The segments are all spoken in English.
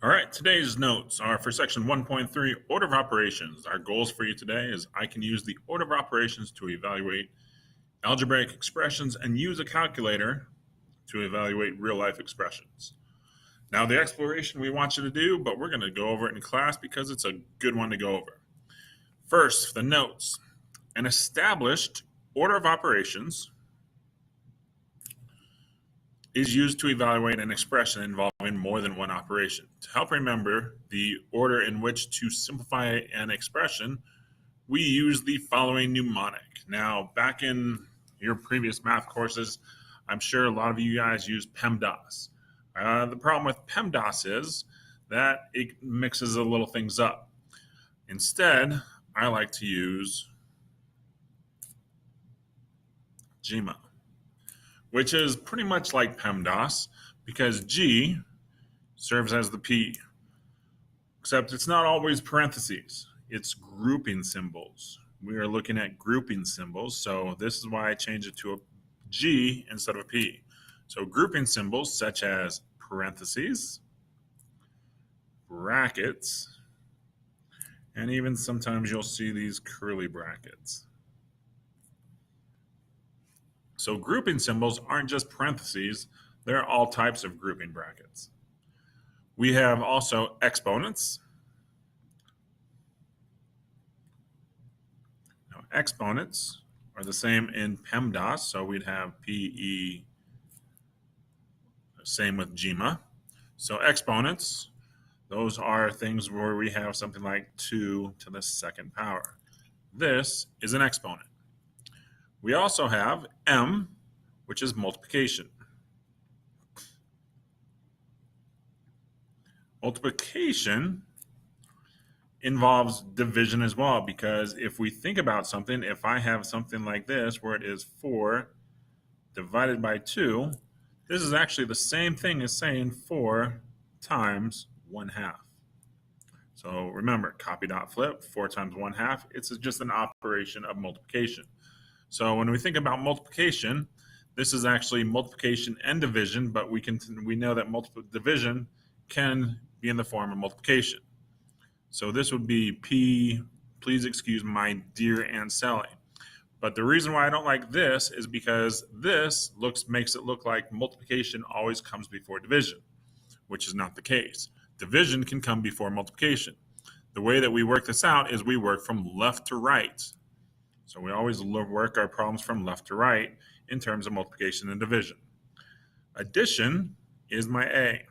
All right, today's notes are for section 1.3, order of operations. Our goals for you today is I can use the order of operations to evaluate algebraic expressions and use a calculator to evaluate real life expressions. Now, the exploration we want you to do, but we're going to go over it in class because it's a good one to go over. First, the notes. An established order of operations is used to evaluate an expression involving more than one operation. To help remember the order in which to simplify an expression, we use the following mnemonic. Now, back in your previous math courses, I'm sure a lot of you guys use PEMDAS. The problem with PEMDAS is that it mixes a little things up. Instead, I like to use GMA, which is pretty much like PEMDAS because G serves as the P, except it's not always parentheses. It's grouping symbols. We are looking at grouping symbols, so this is why I changed it to a G instead of a P. So grouping symbols such as parentheses, brackets, and even sometimes you'll see these curly brackets. So grouping symbols aren't just parentheses, there are all types of grouping brackets. We have also exponents. Now, exponents are the same in PEMDAS, so we'd have PE, same with GMA. So exponents, those are things where we have something like 2 to the second power. This is an exponent. We also have M, which is multiplication. Multiplication involves division as well, because if we think about something, if I have something like this where it is 4 divided by 2, this is actually the same thing as saying 4 times 1/2. So remember, copy dot flip, 4 times 1/2, it's just an operation of multiplication. So when we think about multiplication, this is actually multiplication and division, but we know that division can be in the form of multiplication. So this would be P, please excuse my dear Aunt Sally. But the reason why I don't like this is because this makes it look like multiplication always comes before division, which is not the case. Division can come before multiplication. The way that we work this out is we work from left to right. So we always work our problems from left to right in terms of multiplication and division. Addition is my A.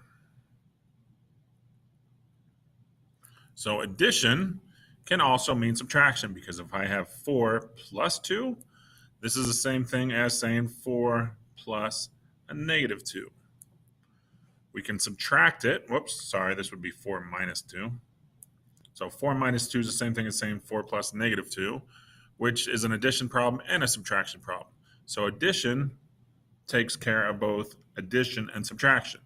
So addition can also mean subtraction, because if I have 4 plus 2, this is the same thing as saying 4 plus a negative 2. We can subtract it. Whoops, sorry, this would be 4 minus 2. So 4 minus 2 is the same thing as saying 4 plus negative 2, which is an addition problem and a subtraction problem. So addition takes care of both addition and subtraction.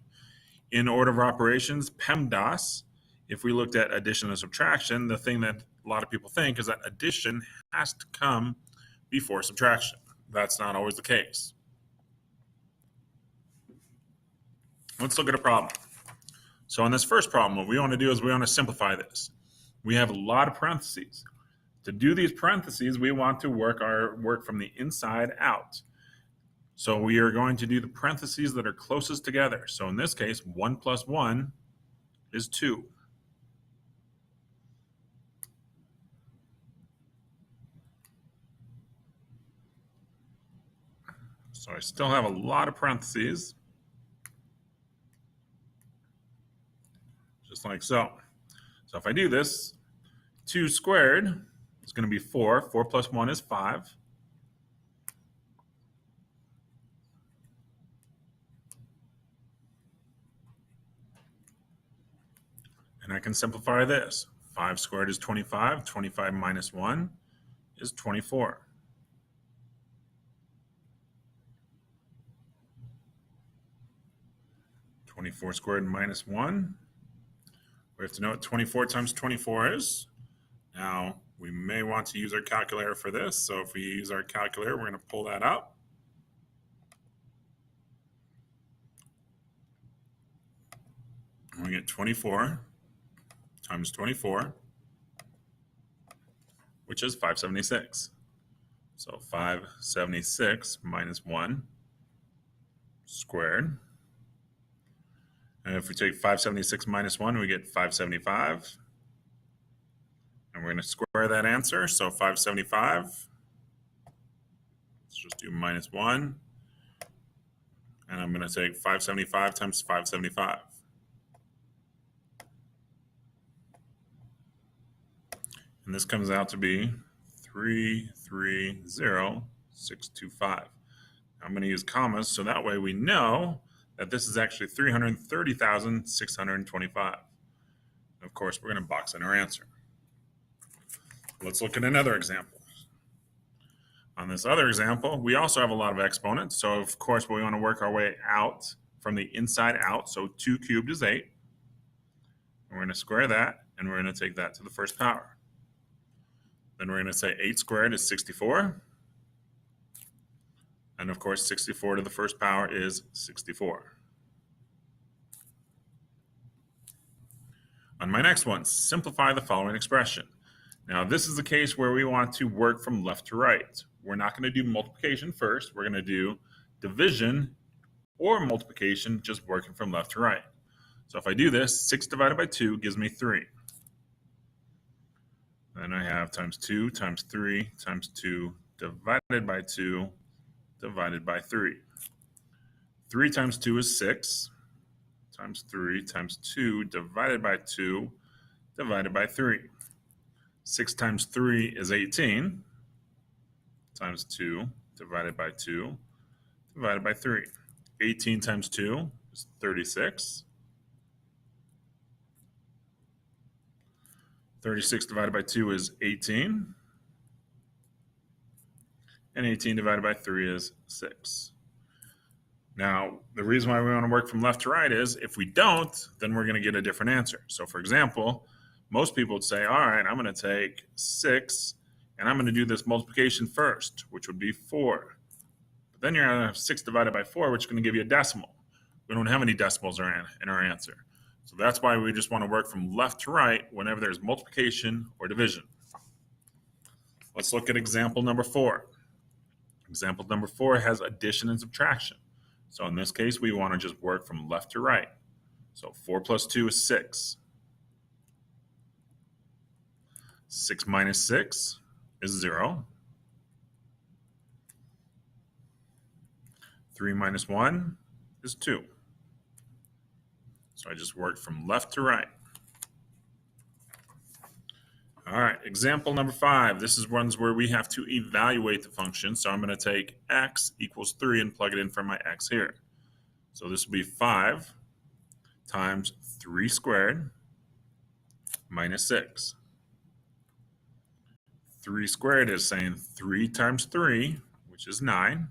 In order of operations, PEMDAS, if we looked at addition and subtraction, the thing that a lot of people think is that addition has to come before subtraction. That's not always the case. Let's look at a problem. So in this first problem, what we want to do is we want to simplify this. We have a lot of parentheses. To do these parentheses, we want to work from the inside out. So we are going to do the parentheses that are closest together. So in this case, 1 plus 1 is 2. So I still have a lot of parentheses, just like so. So if I do this, 2 squared is going to be 4. 4 plus 1 is 5. And I can simplify this. 5 squared is 25. 25 minus 1 is 24. Twenty-four squared minus 1. We have to know what 24 times 24 is. Now, we may want to use our calculator for this. So if we use our calculator, we're going to pull that up. we get 24 times 24, which is 576. So 576 minus 1 squared. And if we take 576 minus 1, we get 575. And we're going to square that answer. So 575, let's just do minus 1. And I'm going to take 575 times 575. And this comes out to be 330,625. I'm going to use commas so that way we know that this is actually 330,625. Of course, we're going to box in our answer. Let's look at another example. On this other example, we also have a lot of exponents. So, of course, we want to work our way out from the inside out. So 2 cubed is 8. And we're going to square that, and we're going to take that to the first power. Then we're going to say 8 squared is 64. And, of course, 64 to the first power is 64. On my next one, simplify the following expression. Now, this is the case where we want to work from left to right. We're not going to do multiplication first. We're going to do division or multiplication, just working from left to right. So if I do this, 6 divided by 2 gives me 3. Then I have times 2 times 3 times 2 divided by 2 divided by 3. 3 times 2 is 6 times 3 times 2 divided by 2 divided by 3. 6 times 3 is 18 times 2 divided by 2 divided by 3. 18 times 2 is 36. 36 divided by 2 is 18. And 18 divided by 3 is 6. Now, the reason why we want to work from left to right is if we don't, then we're going to get a different answer. So, for example, most people would say, all right, I'm going to take 6 and I'm going to do this multiplication first, which would be 4. But then you're going to have 6 divided by 4, which is going to give you a decimal. We don't have any decimals in our answer. So that's why we just want to work from left to right whenever there's multiplication or division. Let's look at example number 4. Example number 4 has addition and subtraction. So in this case, we want to just work from left to right. So 4 plus 2 is 6. 6 minus 6 is 0. 3 minus 1 is 2. So I just worked from left to right. All right, example number 5. This is ones where we have to evaluate the function. So I'm going to take x equals 3 and plug it in for my x here. So this will be 5 times 3 squared minus 6. 3 squared is saying 3 times 3, which is 9.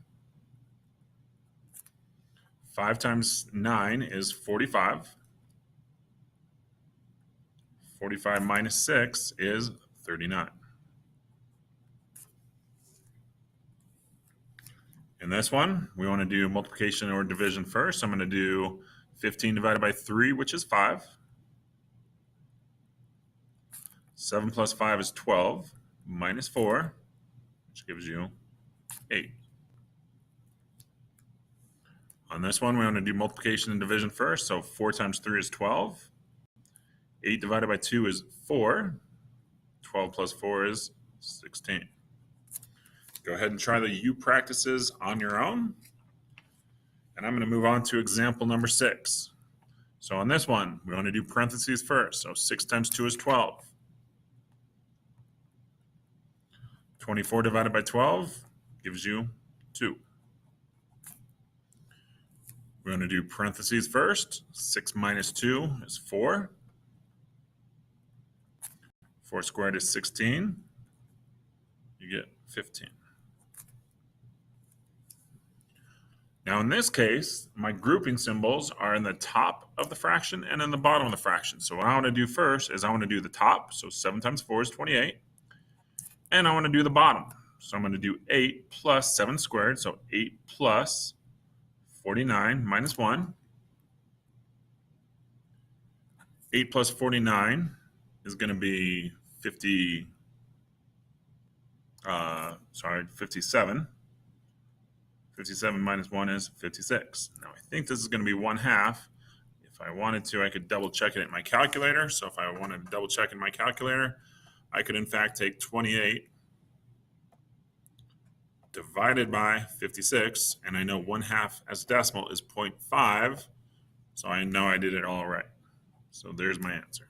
5 times 9 is 45. 45 minus 6 is 39. In this one, we want to do multiplication or division first. I'm going to do 15 divided by 3, which is 5. 7 plus 5 is 12, minus 4, which gives you 8. On this one, we want to do multiplication and division first. So 4 times 3 is 12. 8 divided by 2 is 4. 12 plus 4 is 16. Go ahead and try the U practices on your own. And I'm going to move on to example number 6. So on this one, we want to do parentheses first. So 6 times 2 is 12. 24 divided by 12 gives you 2. We're going to do parentheses first. 6 minus 2 is 4. 4 squared is 16. You get 15. Now in this case, my grouping symbols are in the top of the fraction and in the bottom of the fraction. So what I want to do first is I want to do the top. So 7 times 4 is 28. And I want to do the bottom. So I'm going to do 8 plus 7 squared. So 8 plus 49 minus 1. 8 plus 49 is going to be 57. 57 minus 1 is 56. Now I think this is going to be 1/2. If I wanted to, I could double check it in my calculator. So if I wanted to double check in my calculator, I could in fact take 28 divided by 56, and I know 1/2 as decimal is 0.5, so I know I did it all right. So there's my answer.